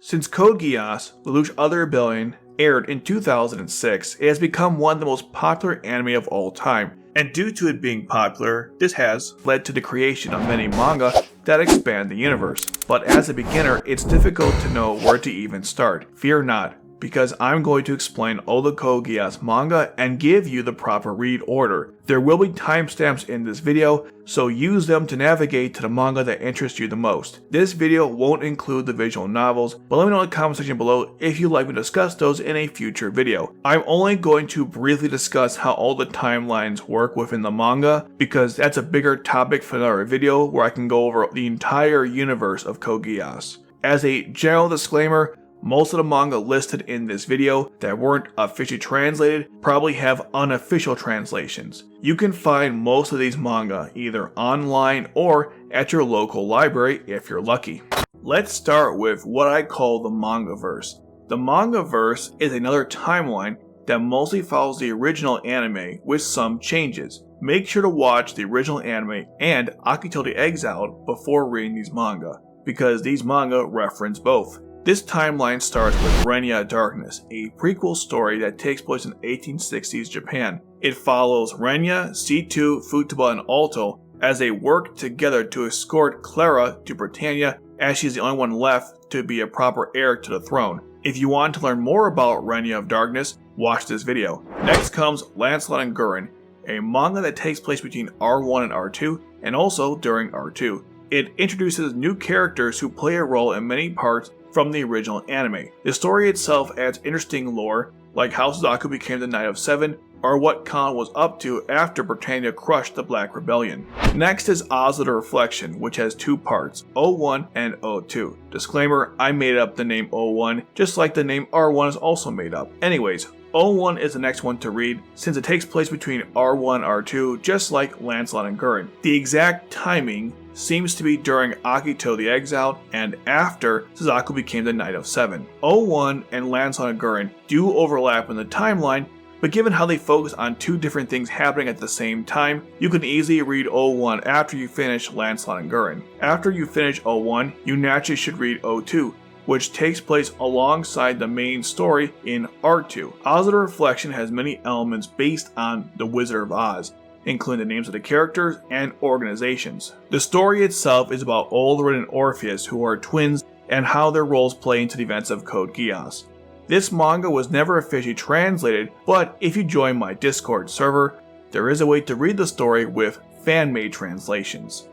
Since Code Geass, Lelouch's Other Rebellion, aired in 2006, it has become one of the most popular anime of all time. And due to it being popular, this has led to the creation of many manga that expand the universe. But as a beginner, it's difficult to know where to even start. Fear not, because I'm going to explain all the Code Geass manga and give you the proper read order. There will be timestamps in this video, so use them to navigate to the manga that interests you the most. This video won't include the visual novels, but let me know in the comment section below if you'd like me to discuss those in a future video. I'm only going to briefly discuss how all the timelines work within the manga, because that's a bigger topic for another video where I can go over the entire universe of Code Geass. As a general disclaimer, most of the manga listed in this video that weren't officially translated probably have unofficial translations. You can find most of these manga either online or at your local library if you're lucky. Let's start with what I call the Mangaverse. The Mangaverse is another timeline that mostly follows the original anime with some changes. Make sure to watch the original anime and Akito the Exiled before reading these manga, because these manga reference both. This timeline starts with Renya Darkness, a prequel story that takes place in 1860s Japan. It follows Renya, C2, Futaba, and Alto as they work together to escort Clara to Britannia, as she's the only one left to be a proper heir to the throne. If you want to learn more about Renya of Darkness, watch this video. Next comes Lancelot and Gurren, a manga that takes place between R1 and R2, and also during R2. It introduces new characters who play a role in many parts from the original anime. The story itself adds interesting lore, like how Suzaku became the Knight of Seven, or what Khan was up to after Britannia crushed the Black Rebellion. Next is Oz of the Reflection, which has two parts, O1 and O2. Disclaimer, I made up the name O1, just like the name R1 is also made up. Anyways, O1 is the next one to read, since it takes place between R1 and R2, just like Lancelot and Gurren. The exact timing seems to be during Akito the Exiled and after Suzaku became the Knight of Seven. O1 and Lancelot and Gurren do overlap in the timeline, but given how they focus on two different things happening at the same time, you can easily read O1 after you finish Lancelot and Gurren. After you finish O1, you naturally should read O2, which takes place alongside the main story in R2. Oz of the Reflection has many elements based on The Wizard of Oz, including the names of the characters and organizations. The story itself is about Olorun and Orpheus, who are twins, and how their roles play into the events of Code Geass. This manga was never officially translated, but if you join my Discord server, there is a way to read the story with fan-made translations.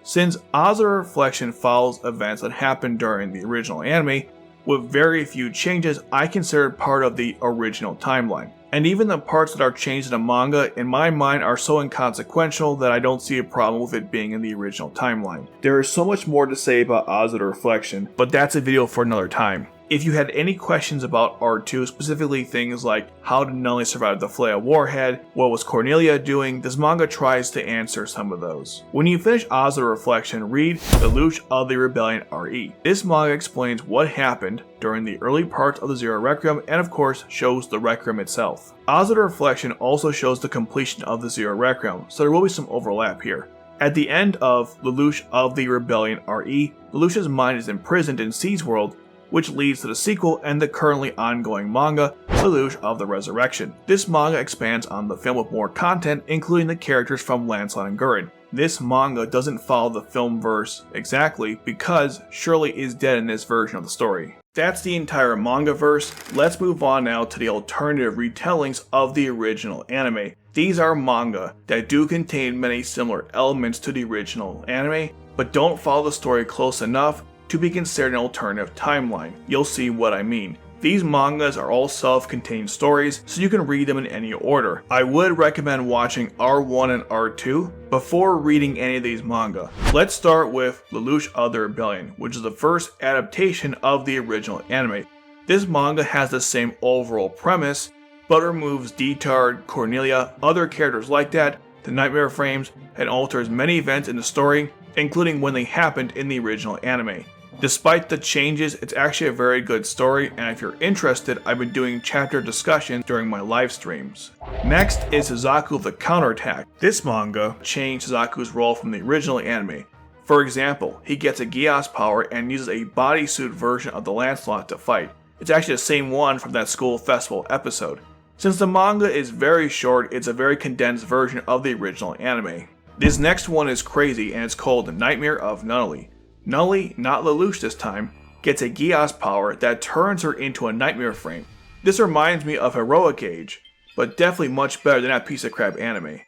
Since Oz of the Reflection follows events that happened during the original anime, with very few changes, I consider it part of the original timeline. And even the parts that are changed in the manga, in my mind, are so inconsequential that I don't see a problem with it being in the original timeline. There is so much more to say about Oz of the Reflection, but that's a video for another time. If you had any questions about R2, specifically things like how did Nelly survive the Flea Warhead, what was Cornelia doing, this manga tries to answer some of those. When you finish Oz of the Reflection, read Lelouch of the Rebellion RE. This manga explains what happened during the early parts of the Zero Requiem and of course shows the Requiem itself. Oz of the Reflection also shows the completion of the Zero Requiem, so there will be some overlap here. At the end of Lelouch of the Rebellion RE, Lelouch's mind is imprisoned in C's world, which leads to the sequel and the currently ongoing manga, Lelouch of the Resurrection. This manga expands on the film with more content, including the characters from Lancelot and Gurren. This manga doesn't follow the film verse exactly because Shirley is dead in this version of the story. That's the entire manga verse. Let's move on now to the alternative retellings of the original anime. These are manga that do contain many similar elements to the original anime, but don't follow the story close enough to be considered an alternative timeline. You'll see what I mean. These mangas are all self-contained stories, so you can read them in any order. I would recommend watching R1 and R2 before reading any of these manga. Let's start with Lelouch of the Rebellion, which is the first adaptation of the original anime. This manga has the same overall premise, but removes Detard, Cornelia, other characters like that, the nightmare frames, and alters many events in the story, including when they happened in the original anime. Despite the changes, it's actually a very good story, and if you're interested, I've been doing chapter discussions during my live streams. Next is Suzaku the Counterattack. This manga changed Suzaku's role from the original anime. For example, he gets a Geass power and uses a bodysuit version of the Lancelot to fight. It's actually the same one from that school festival episode. Since the manga is very short, it's a very condensed version of the original anime. This next one is crazy and it's called The Nightmare of Nunnally. Nunnally, not Lelouch this time, gets a Geass power that turns her into a nightmare frame. This reminds me of Heroic Age, but definitely much better than that piece of crap anime.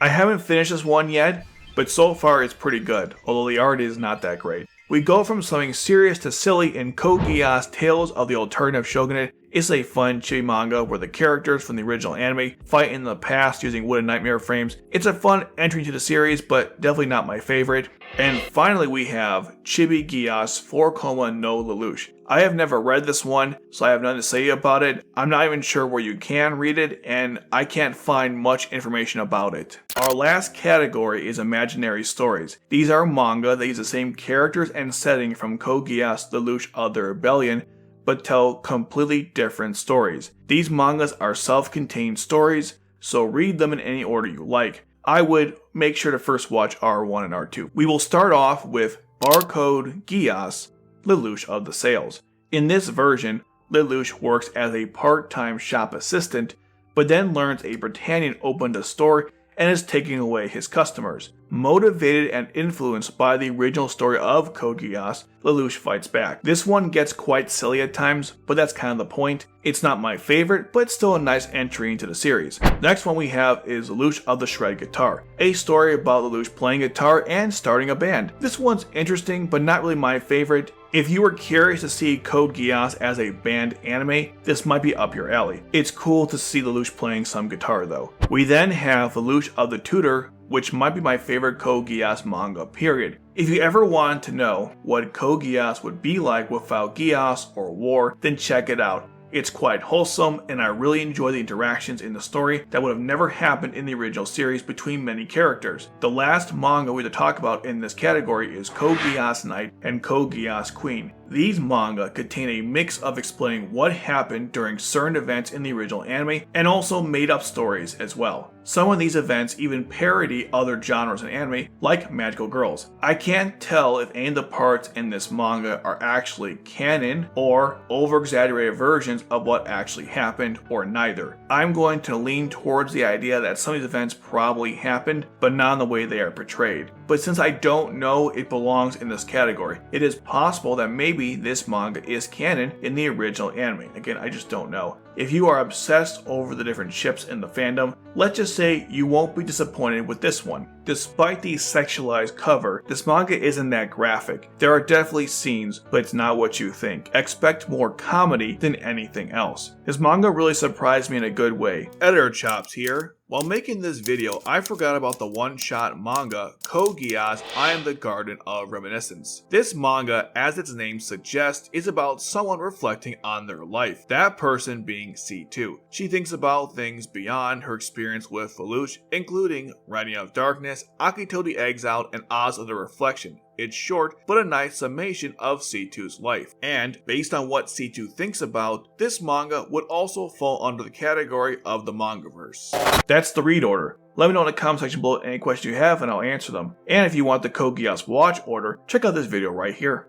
I haven't finished this one yet, but so far it's pretty good, although the art is not that great. We go from something serious to silly in Code Geass Tales of the Alternative Shogunate. It's a fun, chibi manga where the characters from the original anime fight in the past using wooden nightmare frames. It's a fun entry to the series, but definitely not my favorite. And finally we have Chibi Geass 4 Koma no Lelouch. I have never read this one, so I have nothing to say about it. I'm not even sure where you can read it, and I can't find much information about it. Our last category is imaginary stories. These are manga that use the same characters and setting from Code Geass Lelouch of the Rebellion, but tell completely different stories. These mangas are self-contained stories, so read them in any order you like. I would make sure to first watch R1 and R2. We will start off with Barcode Geass Lelouch of the Sales. In this version, Lelouch works as a part-time shop assistant, but then learns a Britannian opened a store and is taking away his customers. Motivated and influenced by the original story of Code Geass, Lelouch fights back. This one gets quite silly at times, but that's kind of the point. It's not my favorite, but it's still a nice entry into the series. Next one we have is Lelouch of the Shred Guitar, a story about Lelouch playing guitar and starting a band. This one's interesting, but not really my favorite. If you were curious to see Code Geass as a band anime, this might be up your alley. It's cool to see Lelouch playing some guitar though. We then have Lelouch of the Tutor, which might be my favorite Code Geass manga, period. If you ever wanted to know what Code Geass would be like without Geass or war, then check it out. It's quite wholesome, and I really enjoy the interactions in the story that would have never happened in the original series between many characters. The last manga we have to talk about in this category is Code Geass Knight and Code Geass Queen. These manga contain a mix of explaining what happened during certain events in the original anime, and also made up stories as well. Some of these events even parody other genres in anime, like Magical Girls. I can't tell if any of the parts in this manga are actually canon, or over-exaggerated versions of what actually happened, or neither. I'm going to lean towards the idea that some of these events probably happened, but not in the way they are portrayed. But since I don't know it belongs in this category, it is possible that maybe this manga is canon in the original anime. Again, I just don't know. If you are obsessed over the different ships in the fandom, let's just say you won't be disappointed with this one. Despite the sexualized cover, this manga isn't that graphic. There are definitely scenes, but it's not what you think. Expect more comedy than anything else. This manga really surprised me in a good way. Editor Chops here. While making this video, I forgot about the one-shot manga, Code Geass I Am the Garden of Reminiscence. This manga, as its name suggests, is about someone reflecting on their life, that person being C2. She thinks about things beyond her experience with Lelouch, including Writing of Darkness, Akito the Exiled, and Oz of the Reflection. It's short, but a nice summation of C2's life. And based on what C2 thinks about, this manga would also fall under the category of the mangaverse. That's the read order. Let me know in the comment section below any questions you have and I'll answer them. And if you want the Code Geass watch order, check out this video right here.